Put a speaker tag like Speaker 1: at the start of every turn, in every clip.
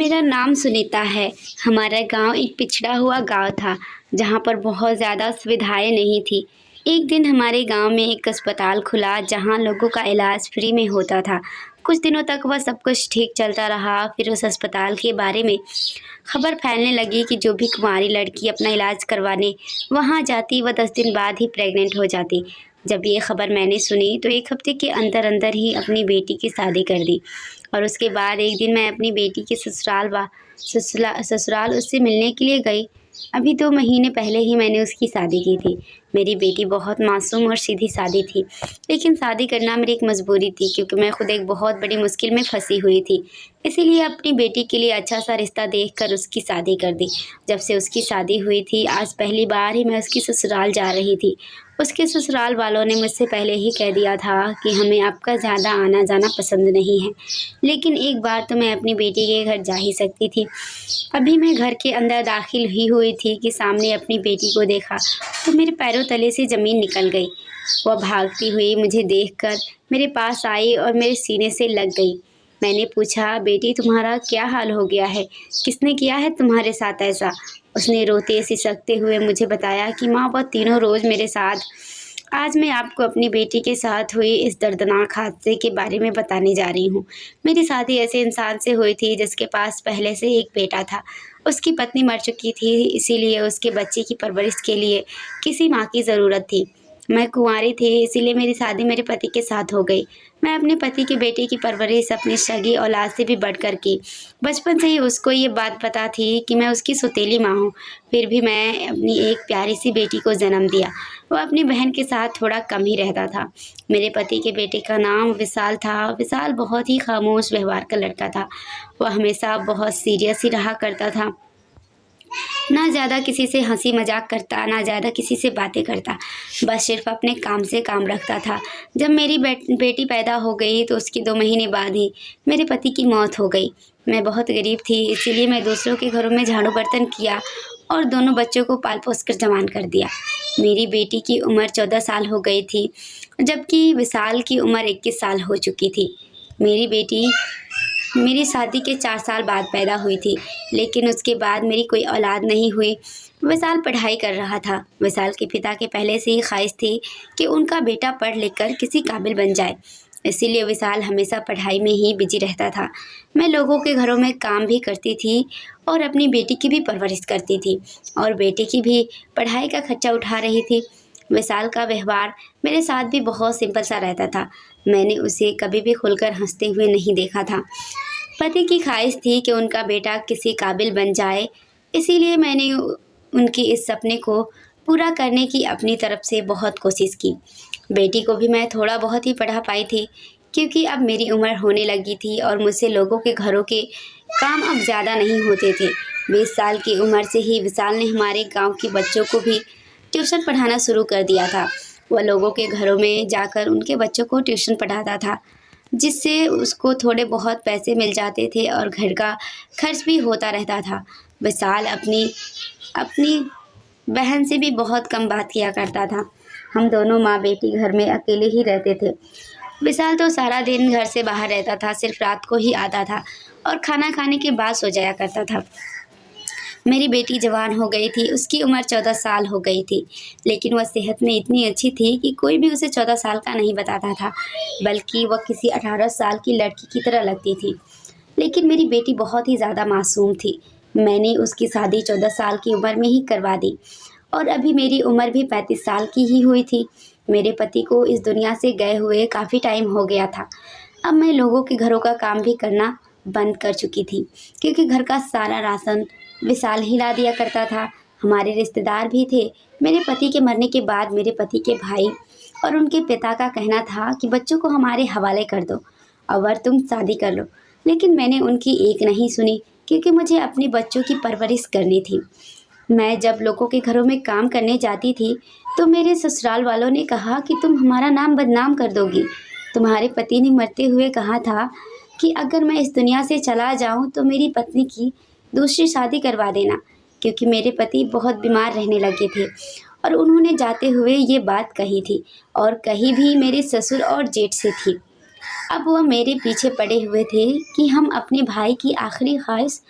Speaker 1: मेरा नाम सुनीता है। हमारा गांव एक पिछड़ा हुआ गांव था, जहां पर बहुत ज़्यादा सुविधाएं नहीं थी। एक दिन हमारे गांव में एक अस्पताल खुला, जहां लोगों का इलाज फ्री में होता था। कुछ दिनों तक वह सब कुछ ठीक चलता रहा। फिर उस अस्पताल के बारे में खबर फैलने लगी कि जो भी कुंवारी लड़की अपना इलाज करवाने वहां जाती, वह 10 दिन बाद ही प्रेग्नेंट हो जाती। जब ये खबर मैंने सुनी तो 1 हफ्ते के अंदर अंदर ही अपनी बेटी की शादी कर दी। और उसके बाद एक दिन मैं अपनी बेटी के ससुराल उससे मिलने के लिए गई। अभी 2 महीने पहले ही मैंने उसकी शादी की थी। मेरी बेटी बहुत मासूम और सीधी-सादी थी, लेकिन शादी करना मेरी एक मजबूरी थी, क्योंकि मैं खुद एक बहुत बड़ी मुश्किल में फंसी हुई थी। इसीलिए अपनी बेटी के लिए अच्छा-सा रिश्ता देखकर उसकी शादी कर दी। जब से उसकी शादी हुई थी, आज पहली बार ही मैं उसकी ससुराल जा रही थी। उसके ससुराल वालों ने मुझसे पहले ही कह दिया था कि हमें आपका ज़्यादा आना-जाना पसंद नहीं है। लेकिन एक बार तो मैं अपनी बेटी के घर जा ही सकती थी। अभी मैं घर के अंदर दाखिल ही हुई थी कि सामने अपनी बेटी को देखा तो मेरे पैरों तले से ज़मीन निकल गई। वह भागती हुई मुझे देखकर मेरे पास आई और मेरे सीने से लग गई। मैंने पूछा, बेटी तुम्हारा क्या हाल हो गया है? किसने किया है तुम्हारे साथ ऐसा? उसने रोते सिसकते हुए मुझे बताया कि माँ, वह तीनों रोज़ मेरे साथ। आज मैं आपको अपनी बेटी के साथ हुई इस दर्दनाक हादसे के बारे में बताने जा रही हूँ। मेरी शादी ऐसे इंसान से हुई थी जिसके पास पहले से एक बेटा था। उसकी पत्नी मर चुकी थी, इसीलिए उसके बच्चे की परवरिश के लिए किसी माँ की ज़रूरत थी। मैं कुंवारी थी, इसीलिए मेरी शादी मेरे पति के साथ हो गई। मैं अपने पति के बेटे की परवरिश अपनी सगी औलाद से भी बढ़कर की। बचपन से ही उसको ये बात पता थी कि मैं उसकी सौतेली माँ हूँ। फिर भी मैं अपनी एक प्यारी सी बेटी को जन्म दिया। वह अपनी बहन के साथ थोड़ा कम ही रहता था। मेरे पति के बेटे का नाम विशाल था। विशाल बहुत ही खामोश व्यवहार का लड़का था। वह हमेशा बहुत सीरियस ही रहा करता था। ना ज़्यादा किसी से हंसी मजाक करता, ना ज़्यादा किसी से बातें करता। बस सिर्फ अपने काम से काम रखता था। जब मेरी बेटी पैदा हो गई तो उसके 2 महीने बाद ही मेरे पति की मौत हो गई। मैं बहुत गरीब थी, इसीलिए मैं दूसरों के घरों में झाड़ू बर्तन किया और दोनों बच्चों को पाल पोस कर जवान कर दिया। मेरी बेटी की उम्र 14 साल हो गई थी, जबकि विशाल की उम्र 21 साल हो चुकी थी। मेरी बेटी मेरी शादी के 4 साल बाद पैदा हुई थी, लेकिन उसके बाद मेरी कोई औलाद नहीं हुई। विशाल पढ़ाई कर रहा था। विशाल के पिता के पहले से ही ख्वाहिश थी कि उनका बेटा पढ़ लिख कर किसी काबिल बन जाए, इसीलिए विशाल हमेशा पढ़ाई में ही बिजी रहता था। मैं लोगों के घरों में काम भी करती थी और अपनी बेटी की भी परवरिश करती थी और बेटी की भी पढ़ाई का खर्चा उठा रही थी। विशाल का व्यवहार मेरे साथ भी बहुत सिंपल सा रहता था। मैंने उसे कभी भी खुलकर हंसते हुए नहीं देखा था। पति की ख्वाहिश थी कि उनका बेटा किसी काबिल बन जाए, इसीलिए मैंने उनकी इस सपने को पूरा करने की अपनी तरफ से बहुत कोशिश की। बेटी को भी मैं थोड़ा बहुत ही पढ़ा पाई थी, क्योंकि अब मेरी उम्र होने लगी थी और मुझसे लोगों के घरों के काम अब ज़्यादा नहीं होते थे। 20 साल की उम्र से ही विशाल ने हमारे गांव के बच्चों को भी ट्यूशन पढ़ाना शुरू कर दिया था। वह लोगों के घरों में जाकर उनके बच्चों को ट्यूशन पढ़ाता था, जिससे उसको थोड़े बहुत पैसे मिल जाते थे और घर का खर्च भी होता रहता था। विशाल अपनी अपनी बहन से भी बहुत कम बात किया करता था। हम दोनों माँ बेटी घर में अकेले ही रहते थे। विशाल तो सारा दिन घर से बाहर रहता था, सिर्फ रात को ही आता था और खाना खाने के बाद सो जाया करता था। मेरी बेटी जवान हो गई थी, उसकी उम्र 14 साल हो गई थी, लेकिन वह सेहत में इतनी अच्छी थी कि कोई भी उसे 14 साल का नहीं बताता था, बल्कि वह किसी 18 साल की लड़की की तरह लगती थी। लेकिन मेरी बेटी बहुत ही ज़्यादा मासूम थी। मैंने उसकी शादी 14 साल की उम्र में ही करवा दी और अभी मेरी उम्र भी 35 साल की ही हुई थी। मेरे पति को इस दुनिया से गए हुए काफ़ी टाइम हो गया था। अब मैं लोगों के घरों का काम भी करना बंद कर चुकी थी, क्योंकि घर का सारा राशन विशाल ही ला दिया करता था। हमारे रिश्तेदार भी थे। मेरे पति के मरने के बाद मेरे पति के भाई और उनके पिता का कहना था कि बच्चों को हमारे हवाले कर दो और तुम शादी कर लो। लेकिन मैंने उनकी एक नहीं सुनी, क्योंकि मुझे अपने बच्चों की परवरिश करनी थी। मैं जब लोगों के घरों में काम करने जाती थी तो मेरे ससुराल वालों ने कहा कि तुम हमारा नाम बदनाम कर दोगी। तुम्हारे पति ने मरते हुए कहा था कि अगर मैं इस दुनिया से चला जाऊं तो मेरी पत्नी की दूसरी शादी करवा देना, क्योंकि मेरे पति बहुत बीमार रहने लगे थे और उन्होंने जाते हुए ये बात कही थी और कही भी मेरे ससुर और जेठ से थी। अब वह मेरे पीछे पड़े हुए थे कि हम अपने भाई की आखिरी ख्वाहिश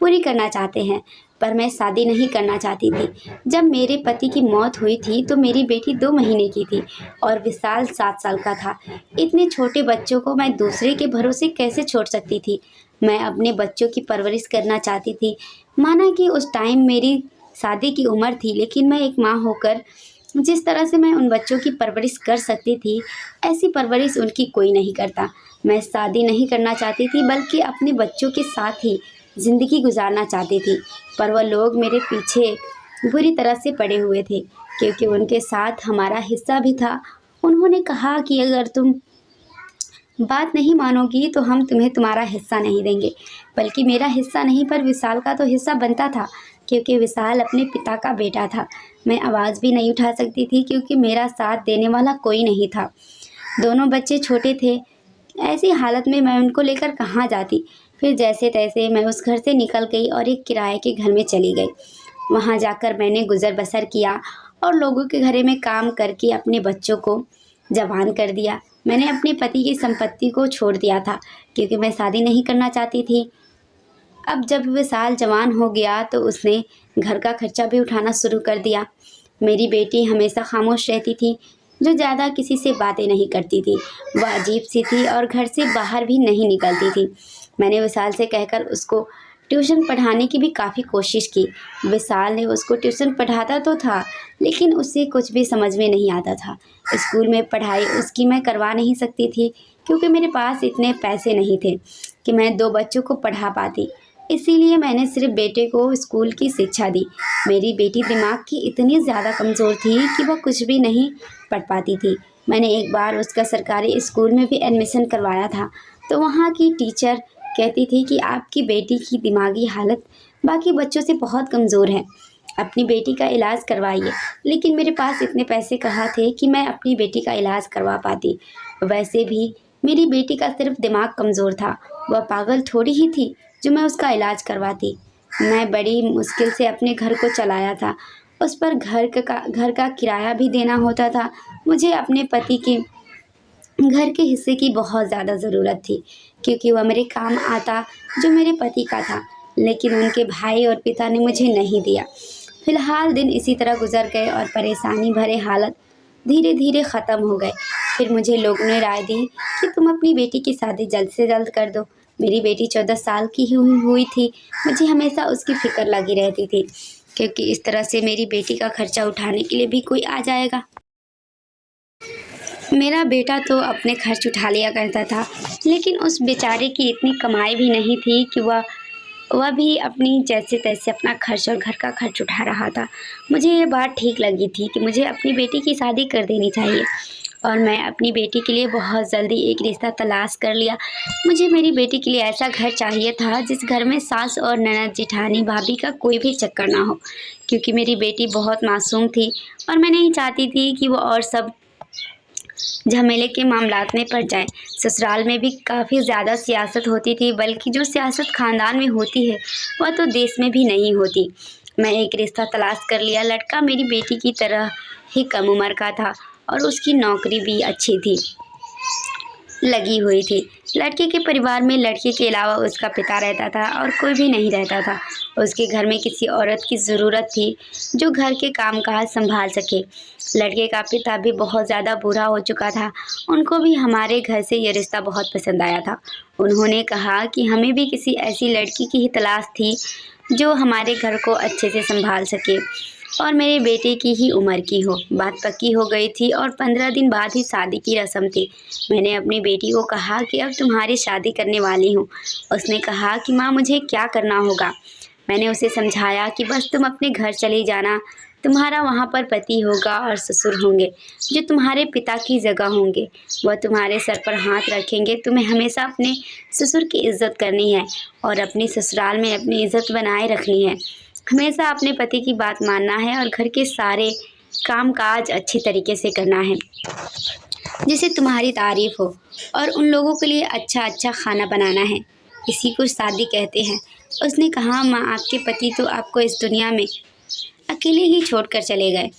Speaker 1: पूरी करना चाहते हैं, पर मैं शादी नहीं करना चाहती थी। जब मेरे पति की मौत हुई थी तो मेरी बेटी 2 महीने की थी और विशाल 7 साल का था। इतने छोटे बच्चों को मैं दूसरे के भरोसे कैसे छोड़ सकती थी? मैं अपने बच्चों की परवरिश करना चाहती थी। माना कि उस टाइम मेरी शादी की उम्र थी, लेकिन मैं एक माँ होकर जिस तरह से मैं उन बच्चों की परवरिश कर सकती थी, ऐसी परवरिश उनकी कोई नहीं करता। मैं शादी नहीं करना चाहती थी, बल्कि अपने बच्चों के साथ ही ज़िंदगी गुजारना चाहती थी। पर वह लोग मेरे पीछे बुरी तरह से पड़े हुए थे, क्योंकि उनके साथ हमारा हिस्सा भी था। उन्होंने कहा कि अगर तुम बात नहीं मानोगी तो हम तुम्हें तुम्हारा हिस्सा नहीं देंगे। बल्कि मेरा हिस्सा नहीं, पर विशाल का तो हिस्सा बनता था, क्योंकि विशाल अपने पिता का बेटा था। मैं आवाज़ भी नहीं उठा सकती थी, क्योंकि मेरा साथ देने वाला कोई नहीं था। दोनों बच्चे छोटे थे। ऐसी हालत में मैं उनको लेकर कहाँ जाती? फिर जैसे तैसे मैं उस घर से निकल गई और एक किराए के घर में चली गई। वहाँ जाकर मैंने गुज़र बसर किया और लोगों के घरे में काम करके अपने बच्चों को जवान कर दिया। मैंने अपने पति की संपत्ति को छोड़ दिया था, क्योंकि मैं शादी नहीं करना चाहती थी। अब जब विशाल जवान हो गया तो उसने घर का खर्चा भी उठाना शुरू कर दिया। मेरी बेटी हमेशा खामोश रहती थी, जो ज़्यादा किसी से बातें नहीं करती थी। वह अजीब सी थी और घर से बाहर भी नहीं निकलती थी। मैंने विशाल से कहकर उसको ट्यूशन पढ़ाने की भी काफ़ी कोशिश की। विशाल ने उसको ट्यूशन पढ़ाता तो था, लेकिन उसे कुछ भी समझ में नहीं आता था। स्कूल में पढ़ाई उसकी मैं करवा नहीं सकती थी, क्योंकि मेरे पास इतने पैसे नहीं थे कि मैं 2 बच्चों को पढ़ा पाती। इसीलिए मैंने सिर्फ बेटे को स्कूल की शिक्षा दी। मेरी बेटी दिमाग की इतनी ज़्यादा कमज़ोर थी कि वह कुछ भी नहीं पढ़ पाती थी। मैंने एक बार उसका सरकारी स्कूल में भी एडमिशन करवाया था, तो वहाँ की टीचर कहती थी कि आपकी बेटी की दिमागी हालत बाकी बच्चों से बहुत कमज़ोर है, अपनी बेटी का इलाज करवाइए। लेकिन मेरे पास इतने पैसे कहाँ थे कि मैं अपनी बेटी का इलाज करवा पाती। वैसे भी मेरी बेटी का सिर्फ दिमाग कमज़ोर था, वह पागल थोड़ी ही थी जो मैं उसका इलाज करवाती। मैं बड़ी मुश्किल से अपने घर को चलाया था। उस पर घर का किराया भी देना होता था। मुझे अपने पति के घर के हिस्से की बहुत ज़्यादा ज़रूरत थी, क्योंकि वह मेरे काम आता, जो मेरे पति का था। लेकिन उनके भाई और पिता ने मुझे नहीं दिया। फिलहाल दिन इसी तरह गुजर गए और परेशानी भरे हालत धीरे धीरे ख़त्म हो गए। फिर मुझे लोगों ने राय दी कि तुम अपनी बेटी की शादी जल्द से जल्द कर दो। मेरी बेटी 14 साल की ही हुई थी। मुझे हमेशा उसकी फ़िक्र लगी रहती थी, क्योंकि इस तरह से मेरी बेटी का खर्चा उठाने के लिए भी कोई आ जाएगा। मेरा बेटा तो अपने खर्च उठा लिया करता था, लेकिन उस बेचारे की इतनी कमाई भी नहीं थी कि वह भी अपनी जैसे तैसे अपना खर्च और घर का खर्च उठा रहा था। मुझे ये बात ठीक लगी थी कि मुझे अपनी बेटी की शादी कर देनी चाहिए, और मैं अपनी बेटी के लिए बहुत जल्दी एक रिश्ता तलाश कर लिया। मुझे मेरी बेटी के लिए ऐसा घर चाहिए था जिस घर में सास और ननद, जेठानी, भाभी का कोई भी चक्कर ना हो, क्योंकि मेरी बेटी बहुत मासूम थी और मैं नहीं चाहती थी कि वो और सब झमेले के मामलात में पड़ जाए। ससुराल में भी काफ़ी ज़्यादा सियासत होती थी, बल्कि जो सियासत ख़ानदान में होती है वह तो देश में भी नहीं होती। मैं एक रिश्ता तलाश कर लिया। लड़का मेरी बेटी की तरह ही कम उम्र का था और उसकी नौकरी भी अच्छी थी, लगी हुई थी। लड़के के परिवार में लड़के के अलावा उसका पिता रहता था और कोई भी नहीं रहता था। उसके घर में किसी औरत की ज़रूरत थी जो घर के कामकाज संभाल सके। लड़के का पिता भी बहुत ज़्यादा बूढ़ा हो चुका था। उनको भी हमारे घर से ये रिश्ता बहुत पसंद आया था। उन्होंने कहा कि हमें भी किसी ऐसी लड़की की ही तलाश थी जो हमारे घर को अच्छे से संभाल सके और मेरे बेटे की ही उम्र की हो। बात पक्की हो गई थी और 15 दिन बाद ही शादी की रस्म थी। मैंने अपनी बेटी को कहा कि अब तुम्हारी शादी करने वाली हूँ। उसने कहा कि माँ, मुझे क्या करना होगा? मैंने उसे समझाया कि बस तुम अपने घर चली जाना। तुम्हारा वहाँ पर पति होगा और ससुर होंगे, जो तुम्हारे पिता की जगह होंगे। वह तुम्हारे सर पर हाथ रखेंगे। तुम्हें हमेशा अपने ससुर की इज़्ज़त करनी है और अपनी ससुराल में अपनी इज़्ज़त बनाए रखनी है। हमेशा अपने पति की बात मानना है और घर के सारे काम-काज अच्छे तरीके से करना है, जिससे तुम्हारी तारीफ़ हो, और उन लोगों के लिए अच्छा-अच्छा खाना बनाना है। इसी को शादी कहते हैं। उसने कहा, माँ, आपके पति तो आपको इस दुनिया में अकेले ही छोड़कर चले गए।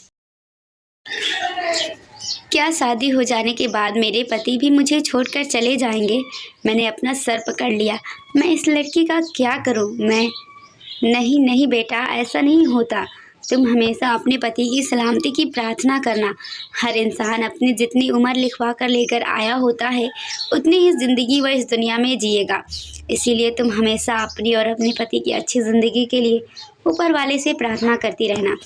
Speaker 1: क्या शादी हो जाने के बाद मेरे पति भी मुझे छोड़कर चले जाएंगे? मैंने अपना सर पकड़ लिया। मैं इस लड़की का क्या करूं? मैं नहीं नहीं बेटा, ऐसा नहीं होता। तुम हमेशा अपने पति की सलामती की प्रार्थना करना। हर इंसान अपनी जितनी उम्र लिखवा कर लेकर आया होता है, उतनी ही ज़िंदगी वह इस दुनिया में जिएगा। इसीलिए तुम हमेशा अपनी और अपने पति की अच्छी ज़िंदगी के लिए ऊपर वाले से प्रार्थना करती रहना।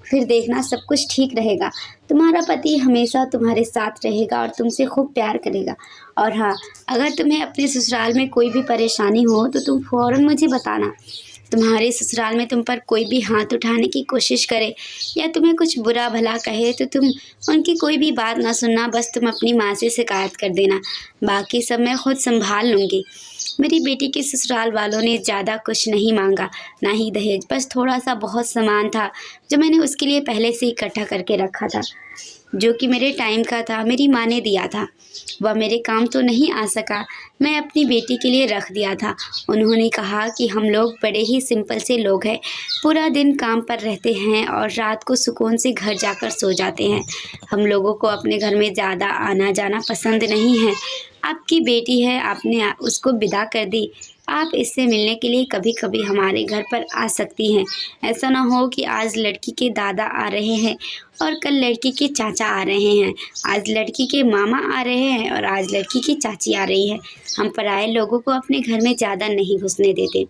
Speaker 1: फिर देखना सब कुछ ठीक रहेगा। तुम्हारा पति हमेशा तुम्हारे साथ रहेगा और तुमसे खूब प्यार करेगा। और हाँ, अगर तुम्हें अपने ससुराल में कोई भी परेशानी हो तो तुम फ़ौरन मुझे बताना। तुम्हारे ससुराल में तुम पर कोई भी हाथ उठाने की कोशिश करे या तुम्हें कुछ बुरा भला कहे तो तुम उनकी कोई भी बात ना सुनना, बस तुम अपनी माँ से शिकायत कर देना। बाकी सब मैं खुद संभाल लूँगी। मेरी बेटी के ससुराल वालों ने ज़्यादा कुछ नहीं मांगा, ना ही दहेज, बस थोड़ा सा बहुत सामान था जो मैंने उसके लिए पहले से इकट्ठा करके रखा था, जो कि मेरे टाइम का था, मेरी माँ ने दिया था। वह मेरे काम तो नहीं आ सका, मैं अपनी बेटी के लिए रख दिया था। उन्होंने कहा कि हम लोग बड़े ही सिंपल से लोग हैं, पूरा दिन काम पर रहते हैं और रात को सुकून से घर जाकर सो जाते हैं। हम लोगों को अपने घर में ज़्यादा आना जाना पसंद नहीं है। आपकी बेटी है, आपने उसको विदा कर दी। आप इससे मिलने के लिए कभी कभी हमारे घर पर आ सकती हैं। ऐसा ना हो कि आज लड़की के दादा आ रहे हैं और कल लड़की के चाचा आ रहे हैं, आज लड़की के मामा आ रहे हैं और आज लड़की की चाची आ रही है। हम पराए लोगों को अपने घर में ज़्यादा नहीं घुसने देते।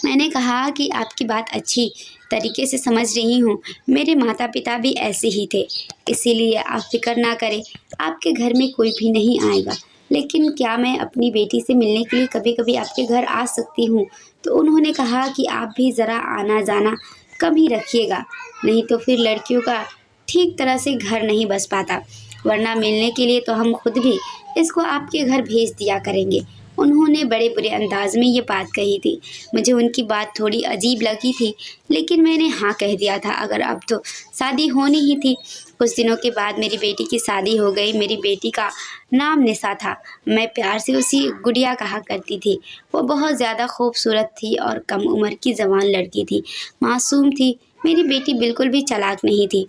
Speaker 1: मैंने कहा कि आपकी बात अच्छी तरीके से समझ रही हूँ। मेरे माता पिता भी ऐसे ही थे, इसीलिए आप फिक्र ना करें, आपके घर में कोई भी नहीं आएगा। लेकिन क्या मैं अपनी बेटी से मिलने के लिए कभी कभी आपके घर आ सकती हूँ? तो उन्होंने कहा कि आप भी ज़रा आना जाना कम ही रखिएगा, नहीं तो फिर लड़कियों का ठीक तरह से घर नहीं बस पाता। वरना मिलने के लिए तो हम खुद भी इसको आपके घर भेज दिया करेंगे। उन्होंने बड़े बुरे अंदाज में ये बात कही थी। मुझे उनकी बात थोड़ी अजीब लगी थी, लेकिन मैंने हाँ कह दिया था। अगर अब तो शादी होनी ही थी। कुछ दिनों के बाद मेरी बेटी की शादी हो गई। मेरी बेटी का नाम निशा था। मैं प्यार से उसी गुड़िया कहा करती थी। वो बहुत ज़्यादा खूबसूरत थी और कम उम्र की जवान लड़की थी, मासूम थी। मेरी बेटी बिल्कुल भी चालाक नहीं थी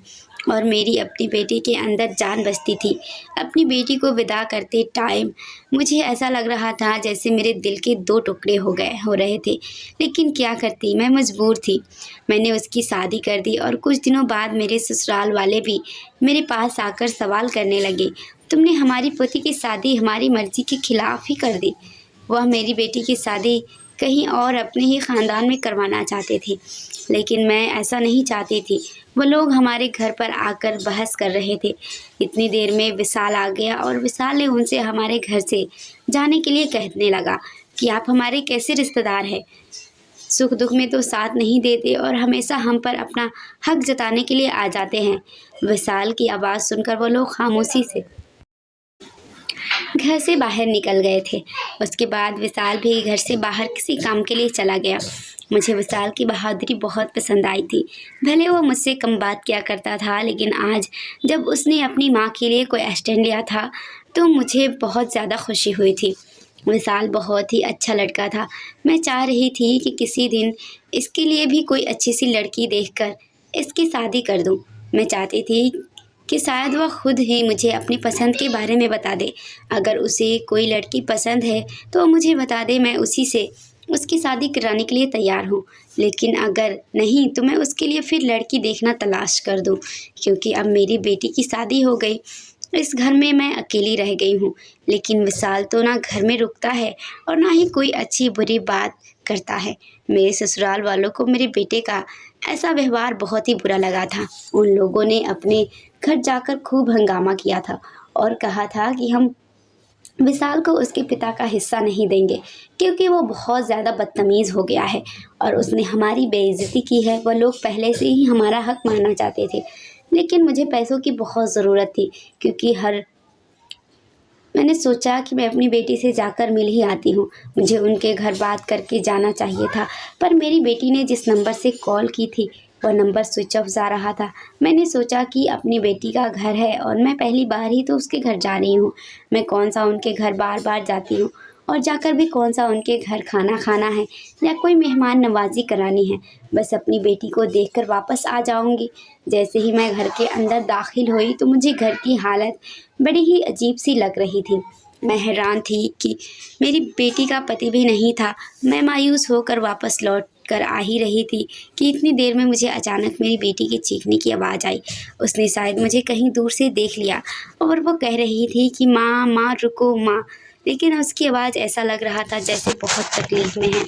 Speaker 1: और मेरी अपनी बेटी के अंदर जान बसती थी। अपनी बेटी को विदा करते टाइम मुझे ऐसा लग रहा था जैसे मेरे दिल के दो टुकड़े हो रहे थे, लेकिन क्या करती, मैं मजबूर थी। मैंने उसकी शादी कर दी और कुछ दिनों बाद मेरे ससुराल वाले भी मेरे पास आकर सवाल करने लगे, तुमने हमारी पोती की शादी हमारी मर्जी के खिलाफ ही कर दी। वह मेरी बेटी की शादी कहीं और अपने ही ख़ानदान में करवाना चाहते थे, लेकिन मैं ऐसा नहीं चाहती थी। वो लोग हमारे घर पर आकर बहस कर रहे थे। इतनी देर में विशाल आ गया और विशाल ने उनसे हमारे घर से जाने के लिए कहने लगा कि आप हमारे कैसे रिश्तेदार हैं, सुख दुख में तो साथ नहीं देते और हमेशा हम पर अपना हक जताने के लिए आ जाते हैं। विशाल की आवाज़ सुनकर वो लोग खामोशी से घर से बाहर निकल गए थे। उसके बाद विशाल भी घर से बाहर किसी काम के लिए चला गया। मुझे विशाल की बहादुरी बहुत पसंद आई थी। भले वो मुझसे कम बात किया करता था, लेकिन आज जब उसने अपनी माँ के लिए कोई स्टैंड लिया था तो मुझे बहुत ज़्यादा खुशी हुई थी। विशाल बहुत ही अच्छा लड़का था। मैं चाह रही थी कि किसी दिन इसके लिए भी कोई अच्छी सी लड़की देखकर इसकी शादी कर दूं। मैं चाहती थी कि शायद वह खुद ही मुझे अपनी पसंद के बारे में बता दे। अगर उसे कोई लड़की पसंद है तो वो मुझे बता दे, मैं उसी से उसकी शादी कराने के लिए तैयार हूँ। लेकिन अगर नहीं तो मैं उसके लिए फिर लड़की देखना तलाश कर दूँ, क्योंकि अब मेरी बेटी की शादी हो गई। इस घर में मैं अकेली रह गई हूँ। लेकिन विशाल तो ना घर में रुकता है और ना ही कोई अच्छी बुरी बात करता है। मेरे ससुराल वालों को मेरे बेटे का ऐसा व्यवहार बहुत ही बुरा लगा था। उन लोगों ने अपने घर जाकर खूब हंगामा किया था और कहा था कि हम विशाल को उसके पिता का हिस्सा नहीं देंगे, क्योंकि वो बहुत ज़्यादा बदतमीज़ हो गया है और उसने हमारी बेइज्जती की है। वह लोग पहले से ही हमारा हक मानना चाहते थे, लेकिन मुझे पैसों की बहुत ज़रूरत थी, क्योंकि मैंने सोचा कि मैं अपनी बेटी से जाकर मिल ही आती हूँ। मुझे उनके घर बात करके जाना चाहिए था, पर मेरी बेटी ने जिस नंबर से कॉल की थी वह नंबर स्विच ऑफ जा रहा था। मैंने सोचा कि अपनी बेटी का घर है और मैं पहली बार ही तो उसके घर जा रही हूँ, मैं कौन सा उनके घर बार बार जाती हूँ। और जाकर भी कौन सा उनके घर खाना खाना है या कोई मेहमान नवाजी करानी है। बस अपनी बेटी को देखकर वापस आ जाऊंगी। जैसे ही मैं घर के अंदर दाखिल हुई तो मुझे घर की हालत बड़ी ही अजीब सी लग रही थी। मैं हैरान थी कि मेरी बेटी का पति भी नहीं था। मैं मायूस होकर वापस लौट कर आ ही रही थी कि इतनी देर में मुझे अचानक मेरी बेटी के चीखने की आवाज़ आई। उसने शायद मुझे कहीं दूर से देख लिया और वो कह रही थी कि माँ माँ रुको माँ, लेकिन उसकी आवाज़ ऐसा लग रहा था जैसे बहुत तकलीफ में है।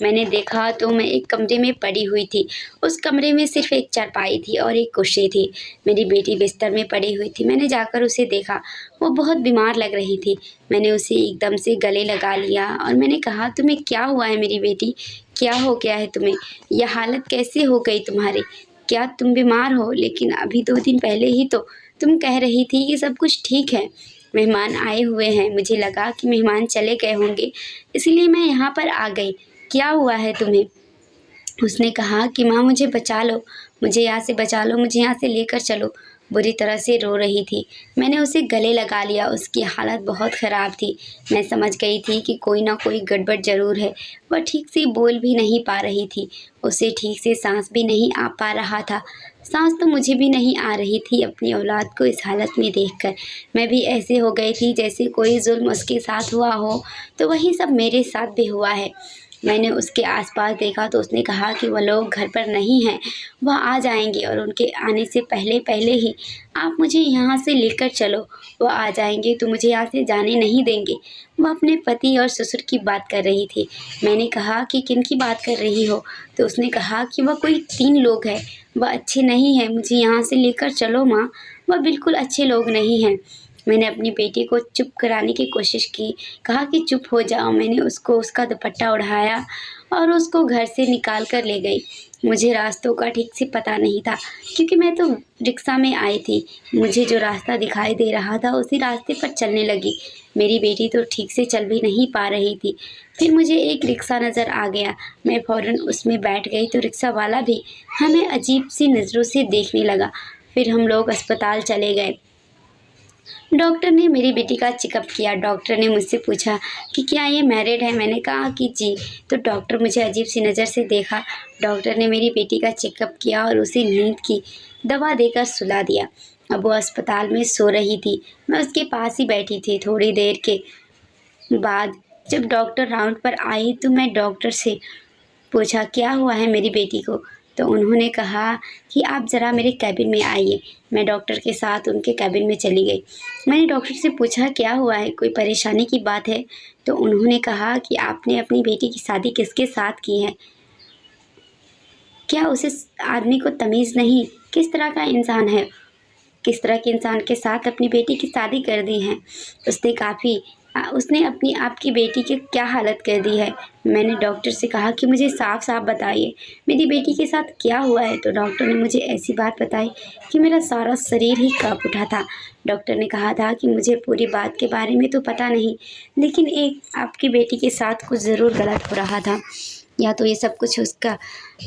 Speaker 1: मैंने देखा तो मैं एक कमरे में पड़ी हुई थी। उस कमरे में सिर्फ एक चारपाई थी और एक कुर्सी थी। मेरी बेटी बिस्तर में पड़ी हुई थी। मैंने जाकर उसे देखा, वो बहुत बीमार लग रही थी। मैंने उसे एकदम से गले लगा लिया और मैंने कहा, तुम्हें क्या हुआ है मेरी बेटी? क्या हो गया है तुम्हें? यह हालत कैसे हो गई तुम्हारी? क्या तुम बीमार हो? लेकिन अभी 2 दिन पहले ही तो तुम कह रही थी कि सब कुछ ठीक है। मेहमान आए हुए हैं, मुझे लगा कि मेहमान चले गए होंगे, इसलिए मैं यहाँ पर आ गई। क्या हुआ है तुम्हें? उसने कहा कि माँ मुझे बचा लो, मुझे यहाँ से बचा लो, मुझे यहाँ से लेकर चलो। बुरी तरह से रो रही थी। मैंने उसे गले लगा लिया। उसकी हालत बहुत ख़राब थी। मैं समझ गई थी कि कोई ना कोई गड़बड़ ज़रूर है। वह ठीक से बोल भी नहीं पा रही थी। उसे ठीक से सांस भी नहीं आ पा रहा था। सांस तो मुझे भी नहीं आ रही थी अपनी औलाद को इस हालत में देखकर। मैं भी ऐसे हो गई थी जैसे कोई जुल्म उसके साथ हुआ हो, तो वही सब मेरे साथ भी हुआ है। मैंने उसके आसपास देखा तो उसने कहा कि वह लोग घर पर नहीं हैं, वह आ जाएंगे और उनके आने से पहले पहले ही आप मुझे यहाँ से लेकर चलो। वह आ जाएंगे तो मुझे यहाँ से जाने नहीं देंगे। वह अपने पति और ससुर की बात कर रही थी। मैंने कहा कि किन की बात कर रही हो? तो उसने कहा कि वह कोई 3 लोग हैं, वह अच्छे नहीं हैं, मुझे यहाँ से लेकर चलो माँ, वह बिल्कुल अच्छे लोग नहीं हैं। मैंने अपनी बेटी को चुप कराने की कोशिश की, कहा कि चुप हो जाओ। मैंने उसको उसका दुपट्टा ओढ़ाया और उसको घर से निकाल कर ले गई। मुझे रास्तों का ठीक से पता नहीं था क्योंकि मैं तो रिक्शा में आई थी। मुझे जो रास्ता दिखाई दे रहा था उसी रास्ते पर चलने लगी। मेरी बेटी तो ठीक से चल भी नहीं पा रही थी। फिर मुझे एक रिक्शा नज़र आ गया। मैं फ़ौरन उसमें बैठ गई तो रिक्शा वाला भी हमें अजीब सी नज़रों से देखने लगा। फिर हम लोग अस्पताल चले गए। डॉक्टर ने मेरी बेटी का चेकअप किया। डॉक्टर ने मुझसे पूछा कि क्या ये मैरिड है? मैंने कहा कि जी। तो डॉक्टर मुझे अजीब सी नज़र से देखा। डॉक्टर ने मेरी बेटी का चेकअप किया और उसे नींद की दवा देकर सुला दिया। अब वो अस्पताल में सो रही थी। मैं उसके पास ही बैठी थी। थोड़ी देर के बाद जब डॉक्टर राउंड पर आई तो मैं डॉक्टर से पूछा क्या हुआ है मेरी बेटी को? तो उन्होंने कहा कि आप ज़रा मेरे कैबिन में आइए। मैं डॉक्टर के साथ उनके कैबिन में चली गई। मैंने डॉक्टर से पूछा क्या हुआ है, कोई परेशानी की बात है? तो उन्होंने कहा कि आपने अपनी बेटी की शादी किसके साथ की है? क्या उस आदमी को तमीज़ नहीं? किस तरह का इंसान है? किस तरह के इंसान के साथ अपनी बेटी की शादी कर दी है? उसने अपनी आपकी बेटी की क्या हालत कर दी है? मैंने डॉक्टर से कहा कि मुझे साफ साफ बताइए मेरी बेटी के साथ क्या हुआ है। तो डॉक्टर ने मुझे ऐसी बात बताई कि मेरा सारा शरीर ही कांप उठा था। डॉक्टर ने कहा था कि मुझे पूरी बात के बारे में तो पता नहीं, लेकिन एक आपकी बेटी के साथ कुछ ज़रूर गलत हो रहा था। या तो ये सब कुछ उसका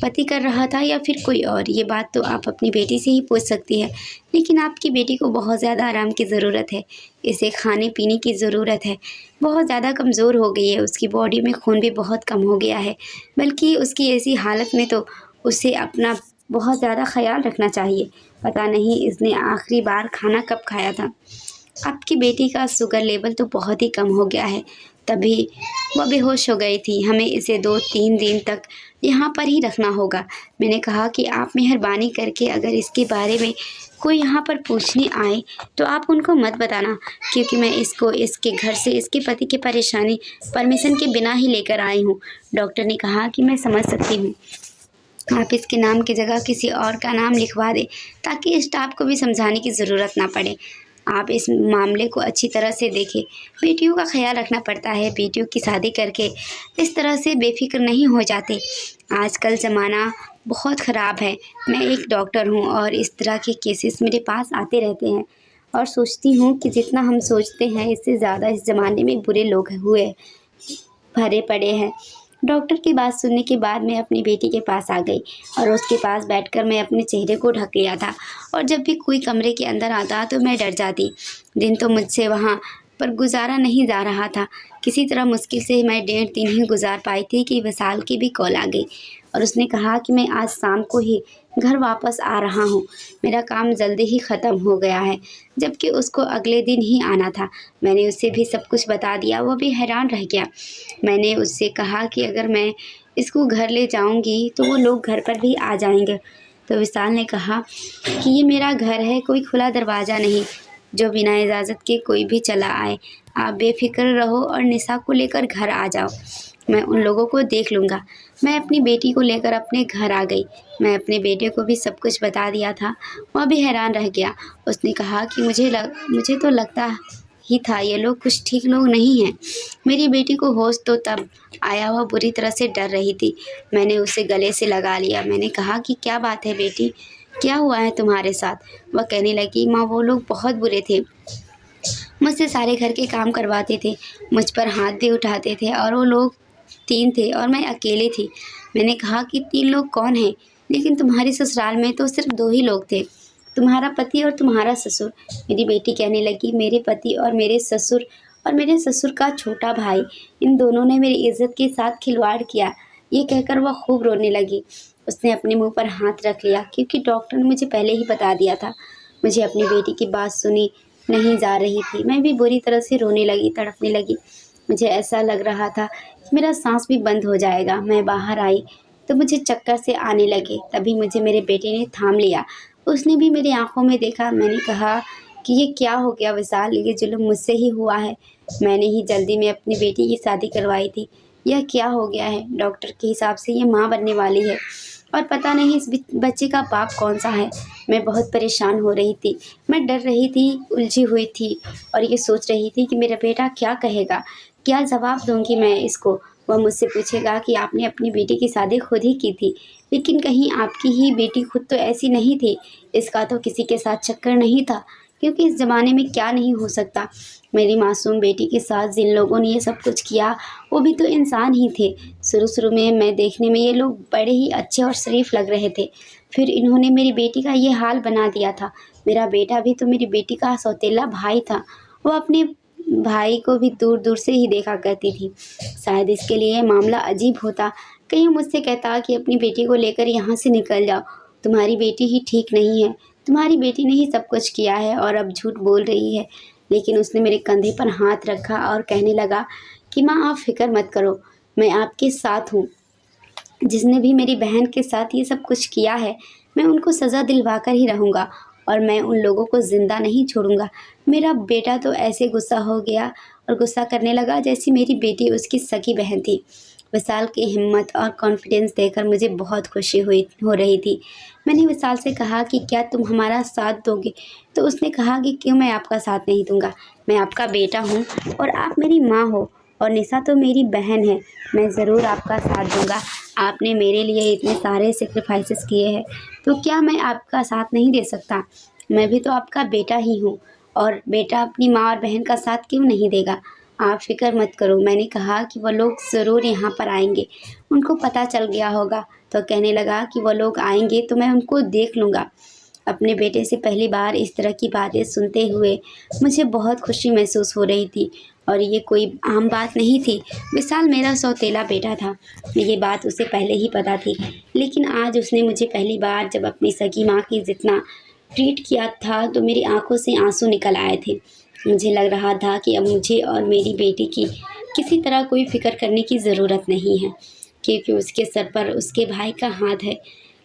Speaker 1: पति कर रहा था या फिर कोई और। ये बात तो आप अपनी बेटी से ही पूछ सकती है। लेकिन आपकी बेटी को बहुत ज़्यादा आराम की ज़रूरत है। इसे खाने पीने की ज़रूरत है। बहुत ज़्यादा कमज़ोर हो गई है। उसकी बॉडी में खून भी बहुत कम हो गया है। बल्कि उसकी ऐसी हालत में तो उसे अपना बहुत ज़्यादा ख़्याल रखना चाहिए। पता नहीं इसने आखिरी बार खाना कब खाया था। आपकी बेटी का शुगर लेवल तो बहुत ही कम हो गया है। तभी वह बेहोश हो गई थी। हमें इसे 2-3 दिन तक यहाँ पर ही रखना होगा। मैंने कहा कि आप मेहरबानी करके अगर इसके बारे में कोई यहाँ पर पूछने आए तो आप उनको मत बताना, क्योंकि मैं इसको इसके घर से इसके पति की परमिशन के बिना ही लेकर आई हूँ। डॉक्टर ने कहा कि मैं समझ सकती हूँ, आप इसके नाम की जगह किसी और का नाम लिखवा दें ताकि स्टाफ को भी समझाने की ज़रूरत ना पड़े। आप इस मामले को अच्छी तरह से देखें। बेटियों का ख्याल रखना पड़ता है। बेटियों की शादी करके इस तरह से बेफिक्र नहीं हो जाते। आजकल ज़माना बहुत ख़राब है। मैं एक डॉक्टर हूँ और इस तरह के केसेस मेरे पास आते रहते हैं और सोचती हूँ कि जितना हम सोचते हैं इससे ज़्यादा इस ज़माने में बुरे लोग हुए भरे पड़े हैं। डॉक्टर की बात सुनने के बाद मैं अपनी बेटी के पास आ गई और उसके पास बैठकर मैं अपने चेहरे को ढक लिया था। और जब भी कोई कमरे के अंदर आता तो मैं डर जाती। दिन तो मुझसे वहाँ पर गुजारा नहीं जा रहा था। किसी तरह मुश्किल से मैं 1.5 दिन ही गुजार पाई थी कि विशाल की भी कॉल आ गई और उसने कहा कि मैं आज शाम को ही घर वापस आ रहा हूँ। मेरा काम जल्दी ही ख़त्म हो गया है, जबकि उसको अगले दिन ही आना था। मैंने उसे भी सब कुछ बता दिया, वो भी हैरान रह गया। मैंने उससे कहा कि अगर मैं इसको घर ले जाऊँगी तो वो लोग घर पर भी आ जाएंगे। तो विशाल ने कहा कि ये मेरा घर है, कोई खुला दरवाज़ा नहीं जो बिना इजाज़त के कोई भी चला आए। आप बेफ़िक्र रहो और निशा को लेकर घर आ जाओ, मैं उन लोगों को देख लूँगा। मैं अपनी बेटी को लेकर अपने घर आ गई। मैं अपने बेटे को भी सब कुछ बता दिया था, वह भी हैरान रह गया। उसने कहा कि मुझे तो लगता ही था ये लोग कुछ ठीक लोग नहीं हैं। मेरी बेटी को होश तो तब आया, वह बुरी तरह से डर रही थी। मैंने उसे गले से लगा लिया। मैंने कहा कि क्या बात है बेटी, क्या हुआ है तुम्हारे साथ? वह कहने लगी, माँ वो लोग बहुत बुरे थे, मुझसे सारे घर के काम करवाते थे, मुझ पर हाथ भी उठाते थे और वो लोग 3 थे और मैं अकेली थी। मैंने कहा कि 3 लोग कौन हैं? लेकिन तुम्हारे ससुराल में तो सिर्फ 2 ही लोग थे, तुम्हारा पति और तुम्हारा ससुर। मेरी बेटी कहने लगी, मेरे पति और मेरे ससुर का छोटा भाई, इन दोनों ने मेरी इज्जत के साथ खिलवाड़ किया। ये कहकर वह खूब रोने लगी। उसने अपने मुंह पर हाथ रख लिया क्योंकि डॉक्टर ने मुझे पहले ही बता दिया था। मुझे अपनी बेटी की बात सुनी नहीं जा रही थी। मैं भी बुरी तरह से रोने लगी, तड़पने लगी। मुझे ऐसा लग रहा था कि मेरा सांस भी बंद हो जाएगा। मैं बाहर आई तो मुझे चक्कर से आने लगे। तभी मुझे मेरे बेटे ने थाम लिया। उसने भी मेरी आंखों में देखा। मैंने कहा कि ये क्या हो गया विशाल, ये जुल्म मुझसे ही हुआ है। मैंने ही जल्दी में अपनी बेटी की शादी करवाई थी। यह क्या हो गया है? डॉक्टर के हिसाब से ये माँ बनने वाली है और पता नहीं इस बच्चे का बाप कौन सा है। मैं बहुत परेशान हो रही थी, मैं डर रही थी, उलझी हुई थी और ये सोच रही थी कि मेरा बेटा क्या कहेगा, क्या जवाब दूंगी मैं इसको। वह मुझसे पूछेगा कि आपने अपनी बेटी की शादी खुद ही की थी, लेकिन कहीं आपकी ही बेटी खुद तो ऐसी नहीं थी। इसका तो किसी के साथ चक्कर नहीं था, क्योंकि इस ज़माने में क्या नहीं हो सकता। मेरी मासूम बेटी के साथ जिन लोगों ने ये सब कुछ किया, वो भी तो इंसान ही थे। शुरू शुरू में मैं देखने में ये लोग बड़े ही अच्छे और शरीफ लग रहे थे, फिर इन्होंने मेरी बेटी का ये हाल बना दिया था। मेरा बेटा भी तो मेरी बेटी का सौतेला भाई था। वो अपने भाई को भी दूर दूर से ही देखा करती थी। शायद इसके लिए मामला अजीब होता। कहीं मुझसे कहता कि अपनी बेटी को लेकर यहाँ से निकल जाओ, तुम्हारी बेटी ही ठीक नहीं है, तुम्हारी बेटी ने ही सब कुछ किया है और अब झूठ बोल रही है। लेकिन उसने मेरे कंधे पर हाथ रखा और कहने लगा कि माँ आप फिक्र मत करो, मैं आपके साथ हूँ। जिसने भी मेरी बहन के साथ ये सब कुछ किया है, मैं उनको सज़ा दिलवा कर ही रहूँगा और मैं उन लोगों को ज़िंदा नहीं छोड़ूंगा। मेरा बेटा तो ऐसे गुस्सा हो गया और गुस्सा करने लगा जैसी मेरी बेटी उसकी सगी बहन थी। विशाल की हिम्मत और कॉन्फिडेंस देखकर मुझे बहुत खुशी हो रही थी। मैंने विशाल से कहा कि क्या तुम हमारा साथ दोगे? तो उसने कहा कि क्यों मैं आपका साथ नहीं दूंगा, मैं आपका बेटा हूँ और आप मेरी माँ हो और निशा तो मेरी बहन है। मैं ज़रूर आपका साथ दूंगा। आपने मेरे लिए इतने सारे सेक्रीफाइसेस किए हैं, तो क्या मैं आपका साथ नहीं दे सकता? मैं भी तो आपका बेटा ही हूँ और बेटा अपनी माँ और बहन का साथ क्यों नहीं देगा? आप फिक्र मत करो। मैंने कहा कि वो लोग ज़रूर यहाँ पर आएंगे, उनको पता चल गया होगा। तो कहने लगा कि वो लोग आएंगे तो मैं उनको देख लूँगा। अपने बेटे से पहली बार इस तरह की बातें सुनते हुए मुझे बहुत खुशी महसूस हो रही थी और ये कोई आम बात नहीं थी। विशाल मेरा सौतेला बेटा था, ये बात उसे पहले ही पता थी, लेकिन आज उसने मुझे पहली बार जब अपनी सगी माँ की जितना ट्रीट किया था तो मेरी आंखों से आंसू निकल आए थे। मुझे लग रहा था कि अब मुझे और मेरी बेटी की किसी तरह कोई फिक्र करने की ज़रूरत नहीं है, क्योंकि उसके सर पर उसके भाई का हाथ है।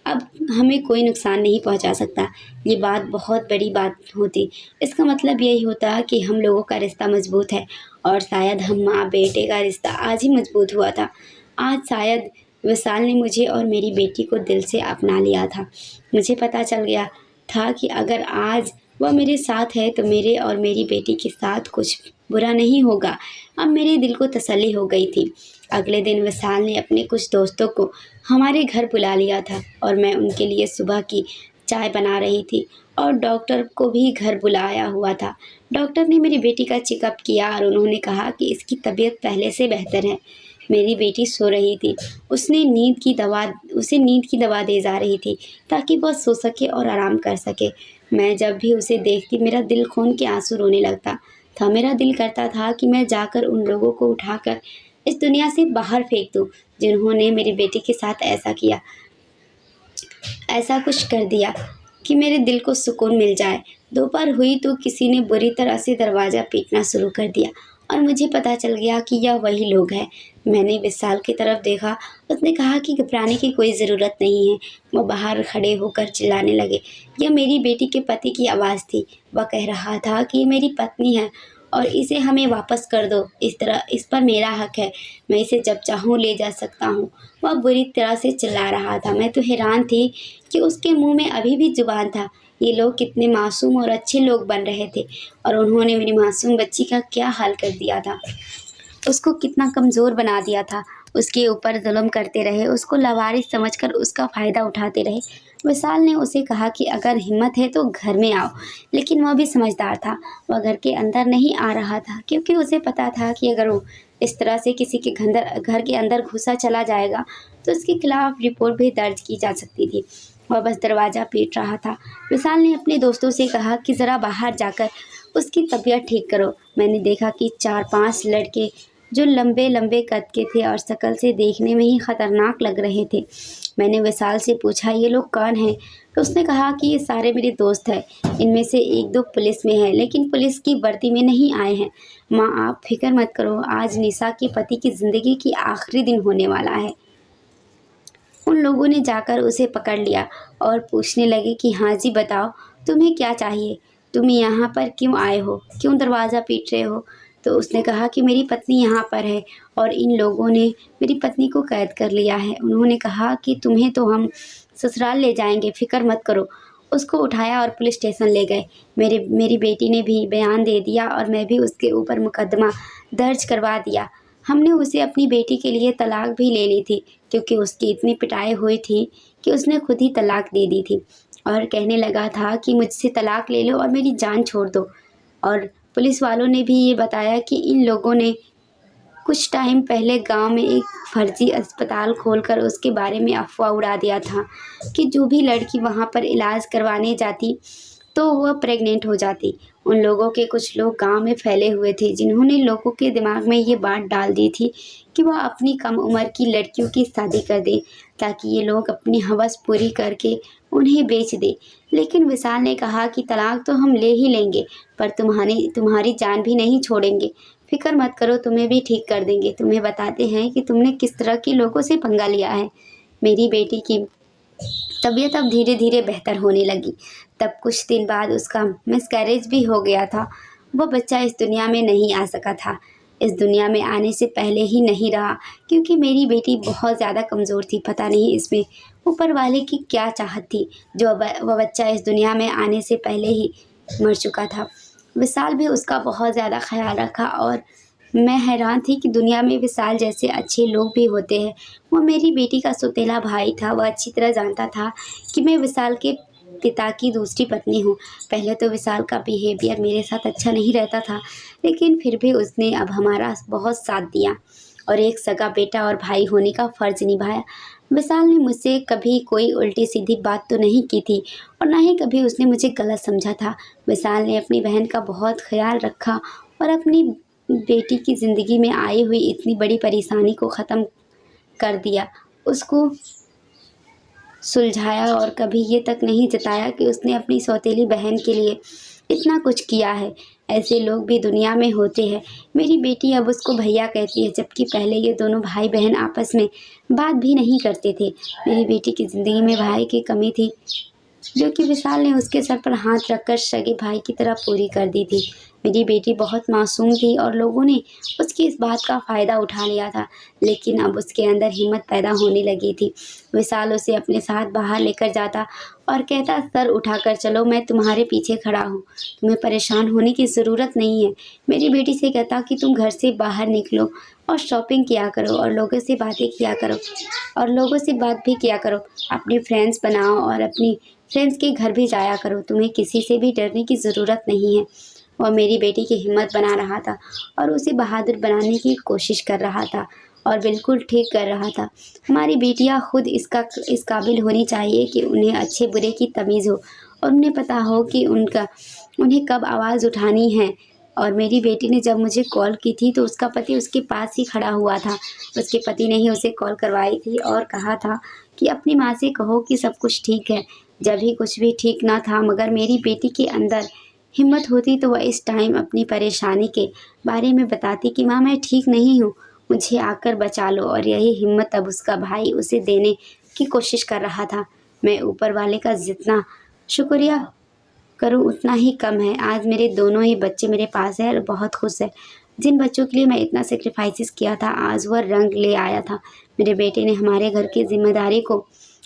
Speaker 1: अब हमें कोई नुकसान नहीं पहुंचा सकता। ये बात बहुत बड़ी बात होती। इसका मतलब यही होता कि हम लोगों का रिश्ता मजबूत है और शायद हम माँ बेटे का रिश्ता आज ही मजबूत हुआ था। आज शायद विशाल ने मुझे और मेरी बेटी को दिल से अपना लिया था। मुझे पता चल गया था कि अगर आज वह मेरे साथ है तो मेरे और मेरी बेटी के साथ कुछ बुरा नहीं होगा। अब मेरे दिल को तसल्ली हो गई थी। अगले दिन विशाल ने अपने कुछ दोस्तों को हमारे घर बुला लिया था और मैं उनके लिए सुबह की चाय बना रही थी और डॉक्टर को भी घर बुलाया हुआ था। डॉक्टर ने मेरी बेटी का चेकअप किया और उन्होंने कहा कि इसकी तबीयत पहले से बेहतर है। मेरी बेटी सो रही थी, उसे नींद की दवा दी जा रही थी ताकि वह सो सके और आराम कर सके। मैं जब भी उसे देखती मेरा दिल खून के आंसू रोने लगता था। मेरा दिल करता था कि मैं जाकर उन लोगों को उठाकर इस दुनिया से बाहर फेंक दूँ, जिन्होंने मेरी बेटी के साथ ऐसा किया, ऐसा कुछ कर दिया कि मेरे दिल को सुकून मिल जाए। दोपहर हुई तो किसी ने बुरी तरह से दरवाज़ा पीटना शुरू कर दिया और मुझे पता चल गया कि यह वही लोग हैं। मैंने विशाल की तरफ देखा। उसने कहा कि घबराने की कोई ज़रूरत नहीं है। वो बाहर खड़े होकर चिल्लाने लगे। यह मेरी बेटी के पति की आवाज़ थी। वह कह रहा था कि ये मेरी पत्नी है और इसे हमें वापस कर दो। इस पर मेरा हक है। मैं इसे जब चाहूँ ले जा सकता हूँ। वह बुरी तरह से चिल्ला रहा था। मैं तो हैरान थी कि उसके मुंह में अभी भी जुबान था। ये लोग कितने मासूम और अच्छे लोग बन रहे थे और उन्होंने मेरी मासूम बच्ची का क्या हाल कर दिया था। उसको कितना कमज़ोर बना दिया था। उसके ऊपर जुल्म करते रहे, उसको लावारिस समझकर उसका फ़ायदा उठाते रहे। विशाल ने उसे कहा कि अगर हिम्मत है तो घर में आओ, लेकिन वह भी समझदार था। वह घर के अंदर नहीं आ रहा था क्योंकि उसे पता था कि अगर वो इस तरह से किसी के घर के अंदर घुसा चला जाएगा तो उसके खिलाफ रिपोर्ट भी दर्ज की जा सकती थी। वह बस दरवाज़ा पीट रहा था। विशाल ने अपने दोस्तों से कहा कि ज़रा बाहर जाकर उसकी तबीयत ठीक करो। मैंने देखा कि 4-5 लड़के जो लंबे लंबे कद के थे और शक्ल से देखने में ही खतरनाक लग रहे थे। मैंने विशाल से पूछा, ये लोग कौन हैं? तो उसने कहा कि ये सारे मेरे दोस्त हैं। इनमें से 1-2 पुलिस में हैं, लेकिन पुलिस की वर्दी में नहीं आए हैं। माँ, आप फिक्र मत करो। आज निशा के पति की ज़िंदगी की आखिरी दिन होने वाला है। उन लोगों ने जाकर उसे पकड़ लिया और पूछने लगे कि हाँ जी, बताओ तुम्हें क्या चाहिए? तुम यहाँ पर क्यों आए हो? क्यों दरवाज़ा पीट रहे हो? तो उसने कहा कि मेरी पत्नी यहाँ पर है और इन लोगों ने मेरी पत्नी को कैद कर लिया है। उन्होंने कहा कि तुम्हें तो हम ससुराल ले जाएंगे, फिक्र मत करो। उसको उठाया और पुलिस स्टेशन ले गए। मेरी बेटी ने भी बयान दे दिया और मैं भी उसके ऊपर मुकदमा दर्ज करवा दिया। हमने उसे अपनी बेटी के लिए तलाक भी ले ली थी क्योंकि उसकी इतनी पिटाई हुई थी कि उसने खुद ही तलाक दे दी थी और कहने लगा था कि मुझसे तलाक ले लो और मेरी जान छोड़ दो। और पुलिस वालों ने भी ये बताया कि इन लोगों ने कुछ टाइम पहले गांव में एक फर्जी अस्पताल खोलकर उसके बारे में अफवाह उड़ा दिया था कि जो भी लड़की वहां पर इलाज करवाने जाती तो वह प्रेग्नेंट हो जाती। उन लोगों के कुछ लोग गांव में फैले हुए थे जिन्होंने लोगों के दिमाग में ये बात डाल दी थी कि वह अपनी कम उम्र की लड़कियों की शादी कर दे ताकि ये लोग अपनी हवस पूरी करके उन्हें बेच दे। लेकिन विशाल ने कहा कि तलाक तो हम ले ही लेंगे, पर तुम्हारी जान भी नहीं छोड़ेंगे। फिक्र मत करो, तुम्हें भी ठीक कर देंगे। तुम्हें बताते हैं कि तुमने किस तरह के लोगों से पंगा लिया है। मेरी बेटी की तबीयत अब धीरे धीरे बेहतर होने लगी। तब कुछ दिन बाद उसका मिसकैरेज भी हो गया था। वह बच्चा इस दुनिया में नहीं आ सका था। इस दुनिया में आने से पहले ही नहीं रहा क्योंकि मेरी बेटी बहुत ज़्यादा कमज़ोर थी। पता नहीं इसमें ऊपर वाले की क्या चाहत थी जो वह बच्चा इस दुनिया में आने से पहले ही मर चुका था। विशाल भी उसका बहुत ज़्यादा ख्याल रखा और मैं हैरान थी कि दुनिया में विशाल जैसे अच्छे लोग भी होते हैं। वो मेरी बेटी का सौतेला भाई था। वह अच्छी तरह जानता था कि मैं विशाल के पिता की दूसरी पत्नी हूँ। पहले तो विशाल का बिहेवियर मेरे साथ अच्छा नहीं रहता था, लेकिन फिर भी उसने अब हमारा बहुत साथ दिया और एक सगा बेटा और भाई होने का फ़र्ज़ निभाया। विशाल ने मुझसे कभी कोई उल्टी सीधी बात तो नहीं की थी और ना ही कभी उसने मुझे गलत समझा था। विशाल ने अपनी बहन का बहुत ख्याल रखा और अपनी बेटी की ज़िंदगी में आई हुई इतनी बड़ी परेशानी को ख़त्म कर दिया, उसको सुलझाया और कभी ये तक नहीं जताया कि उसने अपनी सौतेली बहन के लिए इतना कुछ किया है। ऐसे लोग भी दुनिया में होते हैं। मेरी बेटी अब उसको भैया कहती है, जबकि पहले ये दोनों भाई बहन आपस में बात भी नहीं करते थे। मेरी बेटी की ज़िंदगी में भाई की कमी थी जो कि विशाल ने उसके सर पर हाथ रखकर सगे भाई की तरह पूरी कर दी थी। मेरी बेटी बहुत मासूम थी और लोगों ने उसकी इस बात का फ़ायदा उठा लिया था, लेकिन अब उसके अंदर हिम्मत पैदा होने लगी थी। विशाल उसे अपने साथ बाहर लेकर जाता और कहता, सर उठाकर चलो, मैं तुम्हारे पीछे खड़ा हूँ, तुम्हें परेशान होने की ज़रूरत नहीं है। मेरी बेटी से कहता कि तुम घर से बाहर निकलो और शॉपिंग किया करो और लोगों से बातें किया करो और लोगों से बात भी किया करो। अपने फ्रेंड्स बनाओ और अपनी फ्रेंड्स के घर भी जाया करो। तुम्हें किसी से भी डरने की ज़रूरत नहीं है। वह मेरी बेटी की हिम्मत बना रहा था और उसे बहादुर बनाने की कोशिश कर रहा था और बिल्कुल ठीक कर रहा था। हमारी बेटियां खुद इस काबिल होनी चाहिए कि उन्हें अच्छे बुरे की तमीज़ हो और उन्हें पता हो कि उन्हें कब आवाज़ उठानी है और मेरी बेटी ने जब मुझे कॉल की थी तो उसका पति उसके पास ही खड़ा हुआ था। उसके पति ने ही उसे कॉल करवाई थी और कहा था कि अपनी माँ से कहो कि सब कुछ ठीक है। जब भी कुछ भी ठीक ना था मगर मेरी बेटी के अंदर हिम्मत होती तो वह इस टाइम अपनी परेशानी के बारे में बताती कि माँ मैं ठीक नहीं हूँ, मुझे आकर बचा लो। और यही हिम्मत अब उसका भाई उसे देने की कोशिश कर रहा था। मैं ऊपर वाले का जितना शुक्रिया करूँ उतना ही कम है। आज मेरे दोनों ही बच्चे मेरे पास हैं और बहुत खुश है। जिन बच्चों के लिए मैं इतना सेक्रीफाइसेस किया था आज वह रंग ले आया था। मेरे बेटे ने हमारे घर की जिम्मेदारी को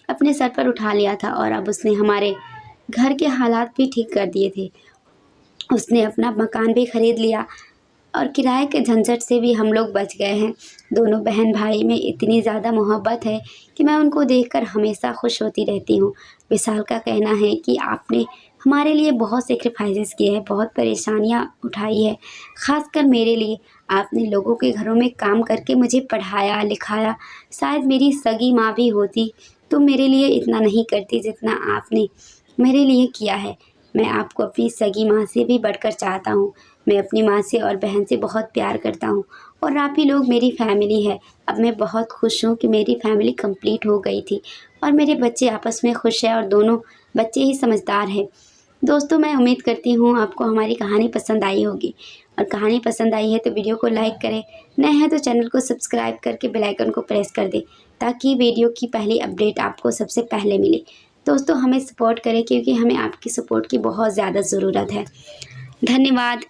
Speaker 1: अपने सर पर उठा लिया था और अब उसने हमारे घर के हालात भी ठीक कर दिए थे। उसने अपना मकान भी खरीद लिया और किराए के झंझट से भी हम लोग बच गए हैं। दोनों बहन भाई में इतनी ज़्यादा मोहब्बत है कि मैं उनको देखकर हमेशा खुश होती रहती हूँ। विशाल का कहना है कि आपने हमारे लिए बहुत सेक्रीफाइसेस किए हैं, बहुत परेशानियाँ उठाई है, ख़ासकर मेरे लिए। आपने लोगों के घरों में काम करके मुझे पढ़ाया लिखाया। शायद मेरी सगी माँ भी होती तो मेरे लिए इतना नहीं करती जितना आपने मेरे लिए किया है। मैं आपको अपनी सगी माँ से भी बढ़कर चाहता हूँ। मैं अपनी माँ से और बहन से बहुत प्यार करता हूँ और आप ही लोग मेरी फैमिली है। अब मैं बहुत खुश हूँ कि मेरी फैमिली कंप्लीट हो गई थी और मेरे बच्चे आपस में खुश हैं और दोनों बच्चे ही समझदार हैं। दोस्तों मैं उम्मीद करती हूँ आपको हमारी कहानी पसंद आई होगी और कहानी पसंद आई है तो वीडियो को लाइक करें, नए हैं तो चैनल को सब्सक्राइब करके बेल आइकन को प्रेस कर दें ताकि वीडियो की पहली अपडेट आपको सबसे पहले मिले। दोस्तों हमें सपोर्ट करें क्योंकि हमें आपकी सपोर्ट की बहुत ज़्यादा ज़रूरत है। धन्यवाद।